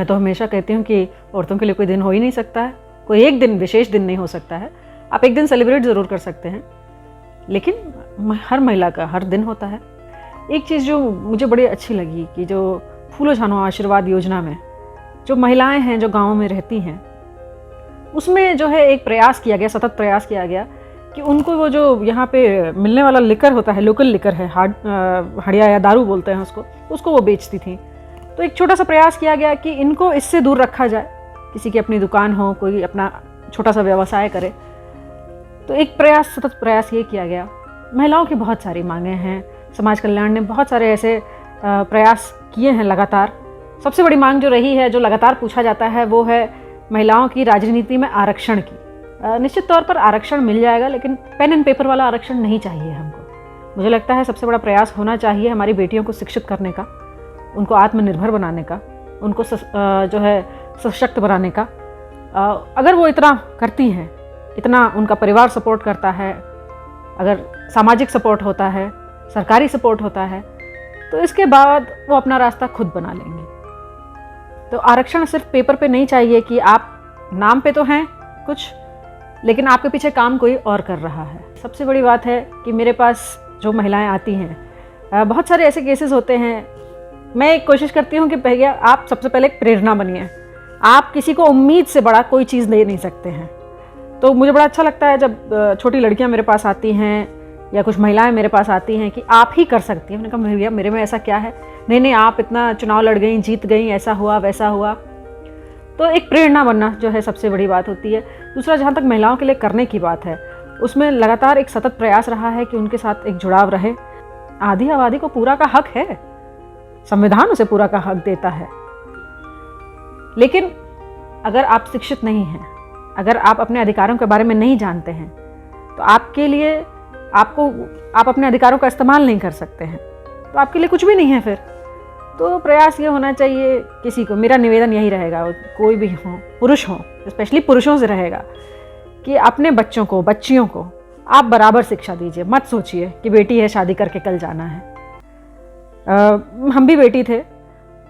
मैं तो हमेशा कहती हूँ कि औरतों के लिए कोई दिन हो ही नहीं सकता है, कोई एक दिन विशेष दिन नहीं हो सकता है। आप एक दिन सेलिब्रेट ज़रूर कर सकते हैं, लेकिन हर महिला का हर दिन होता है। एक चीज़ जो मुझे बड़ी अच्छी लगी कि जो फूलो झानो आशीर्वाद योजना में जो महिलाएं हैं जो गाँव में रहती हैं, उसमें जो है एक प्रयास किया गया, सतत प्रयास किया गया कि उनको वो जो यहाँ पे मिलने वाला लिकर होता है, लोकल लिकर है, हड़िया या दारू बोलते हैं उसको वो बेचती थी। तो एक छोटा सा प्रयास किया गया कि इनको इससे दूर रखा जाए, किसी की अपनी दुकान हो, कोई अपना छोटा सा व्यवसाय करे। तो एक प्रयास, सतत प्रयास ये किया गया। महिलाओं की बहुत सारी मांगें हैं, समाज कल्याण ने बहुत सारे ऐसे प्रयास किए हैं लगातार। सबसे बड़ी मांग जो रही है, जो लगातार पूछा जाता है, वो है महिलाओं की राजनीति में आरक्षण की। निश्चित तौर पर आरक्षण मिल जाएगा, लेकिन पेन एंड पेपर वाला आरक्षण नहीं चाहिए हमको। मुझे लगता है सबसे बड़ा प्रयास होना चाहिए हमारी बेटियों को शिक्षित करने का, उनको आत्मनिर्भर बनाने का, उनको जो है सशक्त बनाने का। अगर वो इतना करती हैं, इतना उनका परिवार सपोर्ट करता है, अगर सामाजिक सपोर्ट होता है, सरकारी सपोर्ट होता है, तो इसके बाद वो अपना रास्ता खुद बना लेंगी। तो आरक्षण सिर्फ पेपर पे नहीं चाहिए कि आप नाम पे तो हैं कुछ, लेकिन आपके पीछे काम कोई और कर रहा है। सबसे बड़ी बात है कि मेरे पास जो महिलाएं आती हैं, बहुत सारे ऐसे केसेस होते हैं। मैं एक कोशिश करती हूँ कि भैया आप सबसे पहले एक प्रेरणा बनिए। आप किसी को उम्मीद से बड़ा कोई चीज़ दे नहीं सकते हैं। तो मुझे बड़ा अच्छा लगता है जब छोटी लड़कियाँ मेरे पास आती हैं या कुछ महिलाएं मेरे पास आती हैं कि आप ही कर सकती हैं। मैंने कहा भैया मेरे में ऐसा क्या है, नहीं आप इतना चुनाव लड़ गई, जीत गई, ऐसा हुआ वैसा हुआ। तो एक प्रेरणा बनना जो है सबसे बड़ी बात होती है। दूसरा, जहाँ तक महिलाओं के लिए करने की बात है, उसमें लगातार एक सतत प्रयास रहा है कि उनके साथ एक जुड़ाव रहे। आधी आबादी को पूरा का हक है, संविधान उसे पूरा का हक देता है, लेकिन अगर आप शिक्षित नहीं हैं, अगर आप अपने अधिकारों के बारे में नहीं जानते हैं, तो आपके लिए आप अपने अधिकारों का इस्तेमाल नहीं कर सकते हैं, तो आपके लिए कुछ भी नहीं है फिर। तो प्रयास ये होना चाहिए किसी को, मेरा निवेदन यही रहेगा, कोई भी हो, पुरुष हो, स्पेशली पुरुषों से रहेगा कि अपने बच्चों को, बच्चियों को आप बराबर शिक्षा दीजिए। मत सोचिए कि बेटी है शादी करके कल जाना है। हम भी बेटी थे,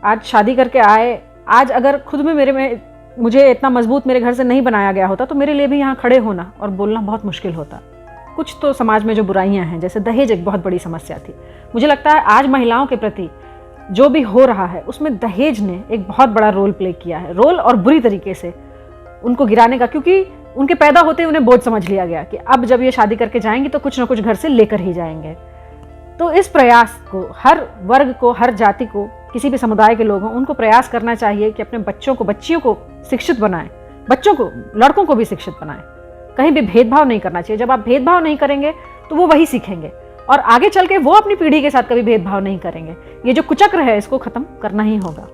आज शादी करके आए। आज अगर खुद में मुझे इतना मजबूत मेरे घर से नहीं बनाया गया होता, तो मेरे लिए भी यहाँ खड़े होना और बोलना बहुत मुश्किल होता। कुछ तो समाज में जो बुराइयां हैं, जैसे दहेज एक बहुत बड़ी समस्या थी। मुझे लगता है आज महिलाओं के प्रति जो भी हो रहा है, उसमें दहेज ने एक बहुत बड़ा रोल प्ले किया है, रोल और बुरी तरीके से उनको गिराने का, क्योंकि उनके पैदा होते ही उन्हें बोझ समझ लिया गया कि अब जब ये शादी करके जाएंगी तो कुछ ना कुछ घर से लेकर ही जाएंगे। तो इस प्रयास को हर वर्ग को, हर जाति को, किसी भी समुदाय के लोग हों, उनको प्रयास करना चाहिए कि अपने बच्चों को, बच्चियों को शिक्षित बनाएं, बच्चों को, लड़कों को भी शिक्षित बनाएं। कहीं भी भेदभाव नहीं करना चाहिए। जब आप भेदभाव नहीं करेंगे तो वो वही सीखेंगे और आगे चल के वो अपनी पीढ़ी के साथ कभी भेदभाव नहीं करेंगे। ये जो कुचक्र है, इसको खत्म करना ही होगा।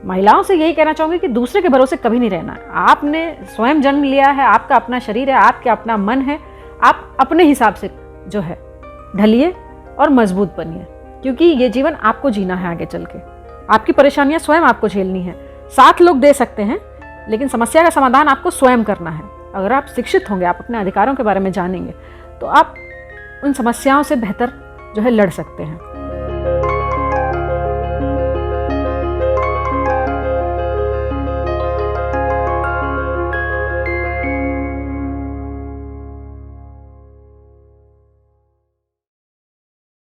महिलाओं से यही कहना चाहूँगी कि दूसरे के भरोसे कभी नहीं रहना है। आपने स्वयं जन्म लिया है, आपका अपना शरीर है, आपका अपना मन है। आप अपने हिसाब से जो है ढलिए और मजबूत बनिए, क्योंकि ये जीवन आपको जीना है। आगे चल के आपकी परेशानियां स्वयं आपको झेलनी है। साथ लोग दे सकते हैं, लेकिन समस्या का समाधान आपको स्वयं करना है। अगर आप शिक्षित होंगे, आप अपने अधिकारों के बारे में जानेंगे, तो आप उन समस्याओं से बेहतर जो है लड़ सकते हैं।